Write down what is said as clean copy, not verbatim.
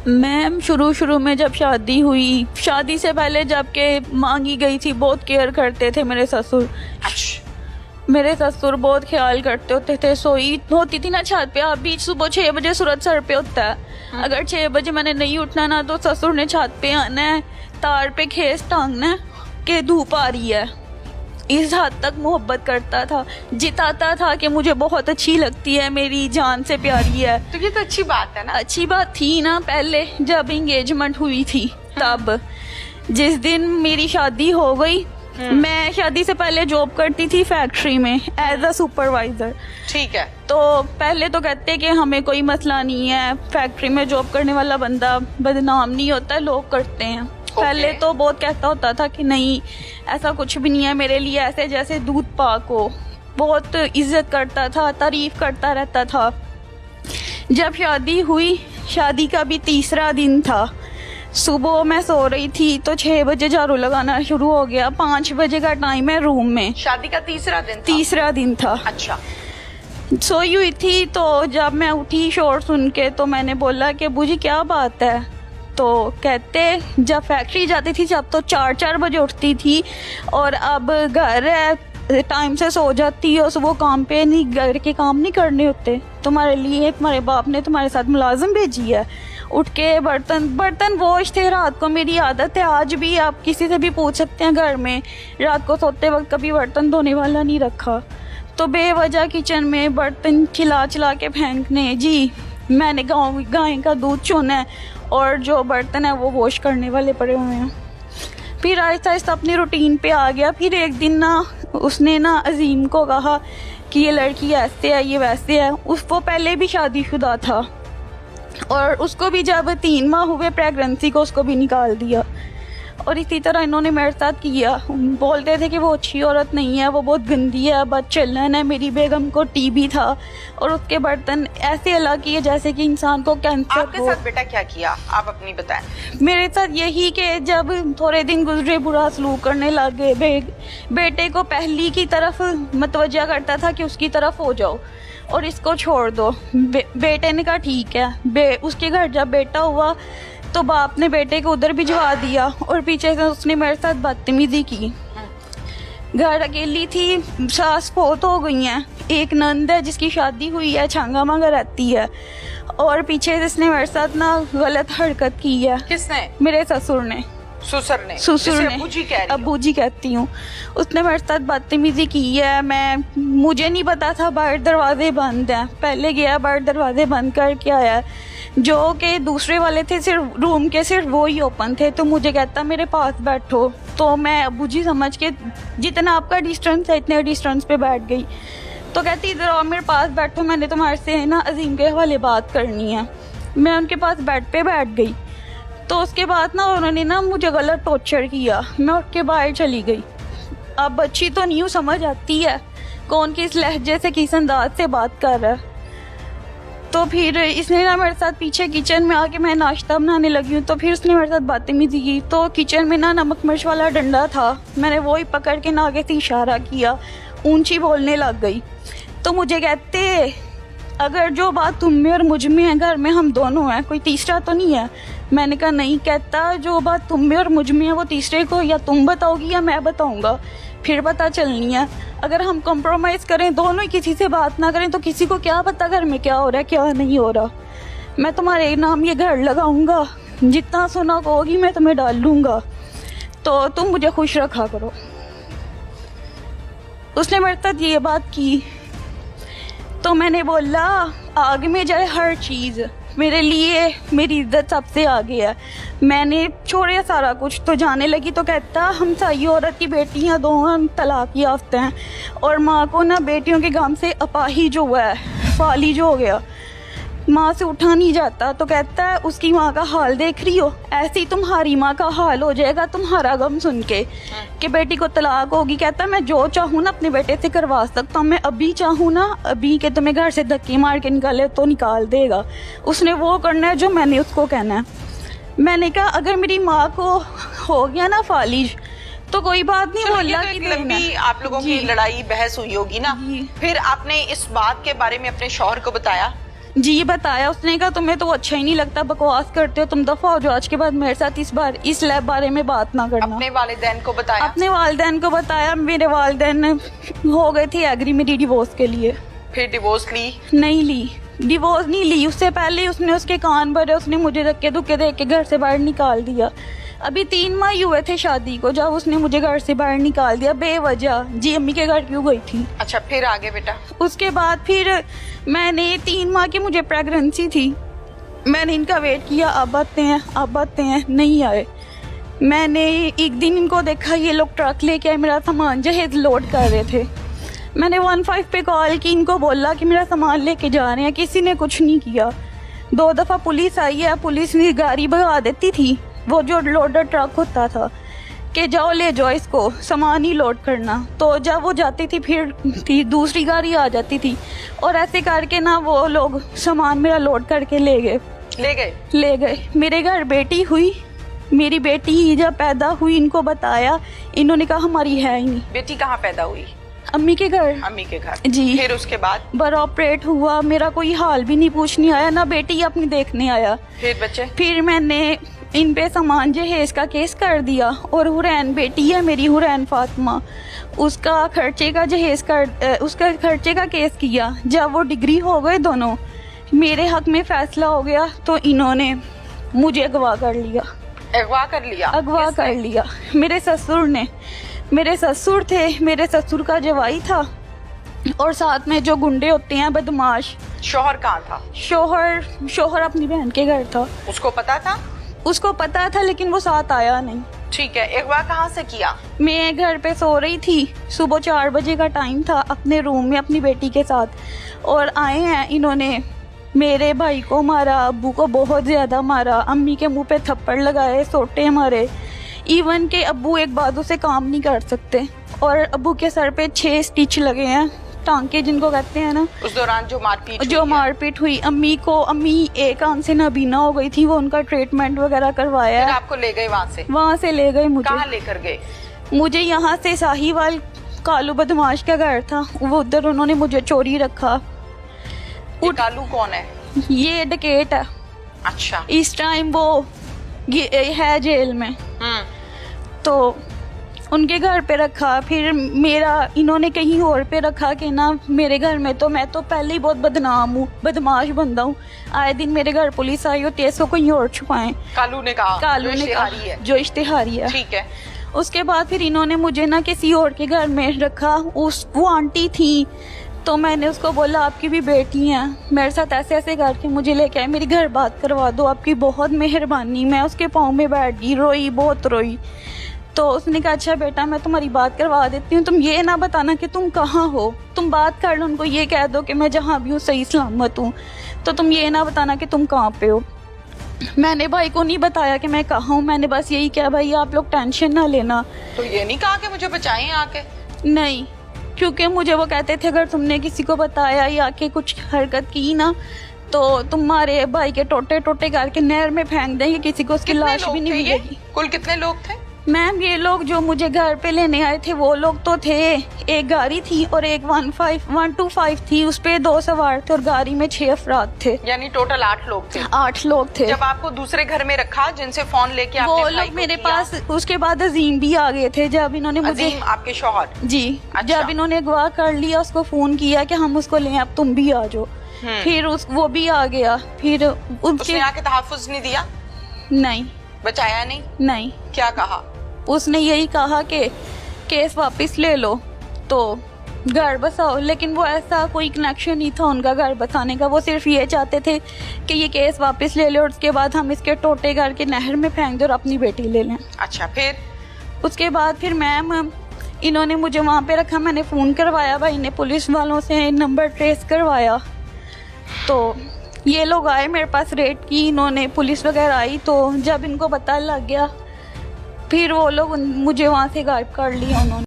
Ma'am शुरू में जब शादी हुई, शादी से पहले जब के मांगी गई थी, बहुत केयर करते थे मेरे ससुर। मेरे ससुर बहुत ख्याल करते होते थे। सोई होती थी ना छत पे, अभी सुबह 6 बजे सूरज सर पे होता है। अगर 6 बजे मैंने नहीं उठना ना, तो ससुर ने छत पे आना है, तार पे खेस टांगना है कि धूप आ रही है। इस हद तक मोहब्बत करता था, जिताता था कि मुझे बहुत अच्छी लगती है, मेरी जान से प्यारी है। तो ये तो अच्छी बात है ना। अच्छी बात थी ना पहले जब एंगेजमेंट हुई थी तब। जिस दिन मेरी शादी हो गई, मैं शादी से पहले जॉब करती थी फैक्ट्री में एज अ सुपरवाइजर। ठीक है। तो पहले तो कहते कि हमें कोई मसला नहीं है, फैक्ट्री में जॉब करने वाला बंदा बदनाम नहीं होता, लोग करते हैं। पहले तो बहुत कहता होता था कि नहीं ऐसा कुछ भी नहीं है, मेरे लिए ऐसे जैसे दूध पाक हो। बहुत इज्जत करता था, तारीफ करता रहता था। जब शादी हुई, शादी का भी तीसरा दिन था, सुबह मैं सो रही थी तो 6 बजे झाड़ू लगाना शुरू हो गया। 5 बजे का टाइम है रूम में। शादी का तीसरा दिन था? तीसरा दिन था। अच्छा। सोई हुई थी तो जब मैं उठी शोर सुन के, तो मैंने बोला कि बुजी क्या बात है। तो कहते जब फैक्ट्री जाती थी जब तो 4-4 बजे उठती थी, और अब घर है टाइम से सो जाती है। सुबह काम पे नहीं, घर के काम नहीं करने होते, तुम्हारे लिए तुम्हारे बाप ने तुम्हारे साथ मुलाजिम भेजी है। उठ के बर्तन वॉश थे। रात को मेरी आदत है, आज भी आप किसी से भी पूछ सकते हैं, घर में रात को सोते वक्त कभी बर्तन धोने वाला नहीं रखा। तो बेवजह किचन में बर्तन खिला के फेंकने। जी मैंने गाय का दूध चुना है और जो बर्तन है वो वॉश करने वाले पड़े हुए हैं। फिर आहिस्ता आहिस्ता अपनी रूटीन पे आ गया। फिर एक दिन ना उसने ना अजीम को कहा कि ये लड़की ऐसे है, ये वैसे है। वो पहले भी शादीशुदा था और उसको भी जब 3 माह हुए प्रेगनेंसी को, उसको भी निकाल दिया। और इसी तरह इन्होंने मेरे साथ किया। बोलते थे कि वो अच्छी औरत नहीं है, वो बहुत गंदी है, बदचलन है। मेरी बेगम को टीबी था और उसके बर्तन ऐसे अलग किए जैसे कि इंसान को कैंसर हो। आपके साथ बेटा क्या किया, आप अपनी बताएं। मेरे साथ यही कि जब थोड़े दिन गुजरे बुरा सलूक करने लग गए। बेटे को पहली की तरफ मतवज्जा करता था कि उसकी तरफ हो जाओ और इसको छोड़ दो। बेटे ने कहा ठीक है। उसके घर जब बेटा हुआ तो बाप ने बेटे को उधर भिजवा दिया और पीछे से उसने मेरे साथ बदतमीजी की। घर अकेली थी, सास फोत हो गई हैं, एक नंद है जिसकी शादी हुई है, छांगा मांगा रहती है, और पीछे से इसने मेरे साथ ना गलत हरकत की है। किसने? मेरे ससुर ने। ससुर ने? अब्बू जी कह रही हो? अब्बू जी कहती हूँ। उसने मेरे साथ बदतमीजी की है। मुझे नहीं पता था बाहर दरवाजे बंद हैं। पहले गया बाहर दरवाजे बंद करके आया, जो कि दूसरे वाले थे सिर्फ रूम के, सिर्फ वो ही ओपन थे। तो मुझे कहता मेरे पास बैठो। तो मैं अब्बू जी समझ के जितना आपका डिस्टेंस है इतने डिस्टेंस पे बैठ गई। तो कहती इधर आओ मेरे पास बैठो, मैंने तुम्हारे से ना अजीम के हवाले बात करनी है। मैं उनके पास बेड पे बैठ गई। तो उसके बाद ना उन्होंने ना मुझे गलत टॉर्चर किया। मैं उठ के बाहर चली गई। अब बच्ची तो नहीं हूँ, समझ आती है कौन किस लहजे से किस अंदाज से बात कर रहा है। तो फिर इसने ना मेरे साथ पीछे किचन में आके, मैं नाश्ता बनाने लगी हूँ, तो फिर उसने मेरे साथ बदतमीजी की। तो किचन में ना नमक मिर्च वाला डंडा था, मैंने वो ही पकड़ के ना आगे से इशारा किया, ऊंची बोलने लग गई। तो मुझे कहते अगर जो बात तुम में और मुझ में है, घर में हम दोनों हैं, कोई तीसरा तो नहीं है। मैंने कहा नहीं। कहता जो बात तुम में और मुझ में है वो तीसरे को या तुम बताओगी या मैं बताऊंगा, फिर पता चलनी है। अगर हम कॉम्प्रोमाइज़ करें, दोनों ही किसी से बात ना करें, तो किसी को क्या पता घर में क्या हो रहा है क्या नहीं हो रहा। मैं तुम्हारे नाम ये घर लगाऊंगा, जितना सोना कहोगी मैं तुम्हें डाल लूँगा, तो तुम मुझे खुश रखा करो। उसने मेरे साथ ये बात की। तो मैंने बोला आगे में जाए हर चीज़, मेरे लिए मेरी इज्जत सबसे आगे है। मैंने छोड़े सारा कुछ, तो जाने लगी। तो कहता हम सही औरत की बेटियां दो हम तलाक याफ्ता हैं, और माँ को ना बेटियों के गम से अपाहिज जो हुआ है, फालिज हो गया, माँ से उठा नहीं जाता। तो कहता है उसकी माँ का हाल देख रही हो, ऐसे ही तुम्हारी माँ का हाल हो जाएगा तुम्हारा गम सुन के कि बेटी को तलाक होगी। कहता है मैं जो चाहूँ ना अपने बेटे से करवा सकता हूँ, मैं अभी चाहूँ ना अभी के तुम्हें घर से धक्के मार के निकाले तो निकाल देगा। उसने वो करना है जो मैंने उसको कहना है। मैंने कहा अगर मेरी माँ को हो गया ना फालिज तो कोई बात नहीं। बोला कि लंबी आप लोगों की लड़ाई बहस हुई होगी ना, फिर आपने इस बात के बारे में अपने शौहर को बताया? जी बताया। उसने कहा तुम्हें तो अच्छा ही नहीं लगता, बकवास करते हो, तुम दफा हो जाओ आज के बाद मेरे साथ इस लैब बारे में बात ना करना। अपने वालिदैन को बताया? अपने वालिदैन को बताया। मेरे वालिदैन हो गए थे एग्री मेरी डिवोर्स के लिए। फिर डिवोर्स ली? नहीं ली, डिवोर्स नहीं ली। उससे पहले उसने उसके कान भरे, उसने मुझे धक्के धुक्के दे के घर से बाहर निकाल दिया। अभी 3 माह हुए थे शादी को जब उसने मुझे घर से बाहर निकाल दिया बेवजह। जी अम्मी के घर क्यों गई थी? अच्छा, फिर आगे बेटा? उसके बाद फिर मैंने 3 माह की मुझे प्रेगनेंसी थी, मैंने इनका वेट किया, अब आते हैं, नहीं आए। मैंने एक दिन इनको देखा, ये लोग ट्रक लेके आए, मेरा सामान जहेज लोड कर रहे थे। मैंने 15 पे कॉल की, इनको बोला कि मेरा सामान लेके जा रहे हैं, किसी ने कुछ नहीं किया। 2 दफ़ा पुलिस आई है, पुलिस ने गाड़ी भगा देती थी, वो जो लोडर ट्रक होता था कि जाओ ले जाओ इसको, सामान ही लोड करना। तो जब वो जाती थी फिर दूसरी गाड़ी आ जाती थी और ऐसे करके ना वो लोग सामान मेरा लोड करके ले गए। मेरे घर बेटी हुई, मेरी बेटी जब पैदा हुई इनको बताया, इन्होंने कहा हमारी है ही नहीं। बेटी कहाँ पैदा हुई? अम्मी के घर। अम्मी के घर? जी। फिर उसके बाद? बड़ा ऑपरेट हुआ, मेरा कोई हाल भी नहीं पूछने आया, ना बेटी अपनी देखने आया। फिर बच्चे? फिर मैंने इन पे सामान जहेज का केस कर दिया और हुरैन बेटी है मेरी, हुरैन फातिमा, उसका खर्चे का केस किया। जब वो डिग्री हो गए दोनों, मेरे हक में फैसला हो गया तो इन्होंने मुझे अगवा कर लिया। अगवा कर लिया मेरे ससुर ने। मेरे ससुर थे, मेरे ससुर का जवाई था और साथ में जो गुंडे होते हैं बदमाश। शोहर कहाँ था? शोहर अपनी बहन के घर था। उसको पता था? उसको पता था लेकिन वो साथ आया नहीं। ठीक है, अगवा कहाँ से किया? मैं घर पे सो रही थी, सुबह 4 बजे का टाइम था, अपने रूम में अपनी बेटी के साथ, और आए हैं इन्होंने मेरे भाई को मारा, अब्बू को बहुत ज़्यादा मारा, अम्मी के मुंह पे थप्पड़ लगाए, सोटे मारे। इवन के अब्बू एक बाजू से काम नहीं कर सकते और अब्बू के सर पे 6 स्टिच लगे हैं, टांके जिनको कहते हैं ना। उस दौरान जो मारपीट हुई अम्मी एक आंख से नाबीना हो गई थी, वो उनका ट्रीटमेंट वगैरह करवाया। फिर आपको ले गए वहाँ से ले गए मुझे। कहाँ लेकर गए? मुझे यहाँ से साहिवाल कालू बदमाश का घर था, वो उधर उन्होंने मुझे चोरी रखा। कालू कौन है? ये डकैत है। अच्छा। इस टाइम वो है जेल में। तो उनके घर पे रखा, फिर मेरा इन्होंने कहीं और पे रखा कि ना मेरे घर में तो मैं तो पहले ही बहुत बदनाम हूँ, बदमाश बंदा हूँ, आए दिन मेरे घर पुलिस आई होती है, इसको कहीं और छुपाएं। कालू ने कहा जो इश्तिहारी है। ठीक है। उसके बाद फिर इन्होंने मुझे ना किसी और के घर में रखा। वो आंटी थी तो मैंने उसको बोला आपकी भी बेटी है, मेरे साथ ऐसे ऐसे करके मुझे लेके आए, मेरी घर बात करवा दो, आपकी बहुत मेहरबानी। मैं उसके पाँव में बैठ गई, रोई, बहुत रोई। तो उसने कहा अच्छा बेटा मैं तुम्हारी बात करवा देती हूँ, तुम ये ना बताना कि तुम कहाँ हो, तुम बात कर लो, उनको ये कह दो कि मैं जहाँ भी हूँ सही सलामत हूँ, तो तुम ये ना बताना कि तुम कहाँ पे हो। मैंने भाई को नहीं बताया कि मैं कहाँ हूँ, मैंने बस यही कहा भाई आप लोग टेंशन ना लेना। तो ये नहीं कहा कि मुझे बचाएं आके? नहीं, क्योंकि मुझे वो कहते थे अगर तुमने किसी को बताया या के कुछ हरकत की ना तो तुम्हारे भाई के टोटे टोटे करके नहर में फेंक देंगे, किसी को उसकी लाश भी नहीं मिलेगी। कुल कितने लोग थे? मैम ये लोग जो मुझे घर पे लेने आए थे वो लोग तो थे, एक गाड़ी थी और एक 125 थी, उस पे 2 सवार थे और गाड़ी में 6 अफराद थे, यानी टोटल 8 लोग थे। 8 लोग थे। जब आपको दूसरे घर में रखा जिनसे फोन लेके आपने वो लोग मेरे पास, उसके बाद अजीम भी आ गए थे। जब इन्होंने मुझे, आपके शौहर? जी। अच्छा। जब इन्होंने अगवा कर लिया उसको फोन किया कि हम उसको लें, अब तुम भी आ जाओ, फिर वो भी आ गया। फिर उसने आके तहफ़्फ़ुज़ नहीं दिया? नहीं। बचाया नहीं? क्या कहा? उसने यही कहा कि केस वापस ले लो तो घर बसाओ, लेकिन वो ऐसा कोई कनेक्शन नहीं था उनका घर बसाने का, वो सिर्फ ये चाहते थे कि ये केस वापस ले लो और उसके बाद हम इसके टोटे करके नहर में फेंक दो और अपनी बेटी ले लें। अच्छा। फिर उसके बाद फिर मैम इन्होंने मुझे वहाँ पे रखा, मैंने फ़ोन करवाया, भाई ने पुलिस वालों से नंबर ट्रेस करवाया, तो ये लोग आए मेरे पास, रेड की इन्होंने, पुलिस वगैरह आई। तो जब इनको पता लग गया फिर वो लोग मुझे वहाँ से गायब कर लिया उन्होंने।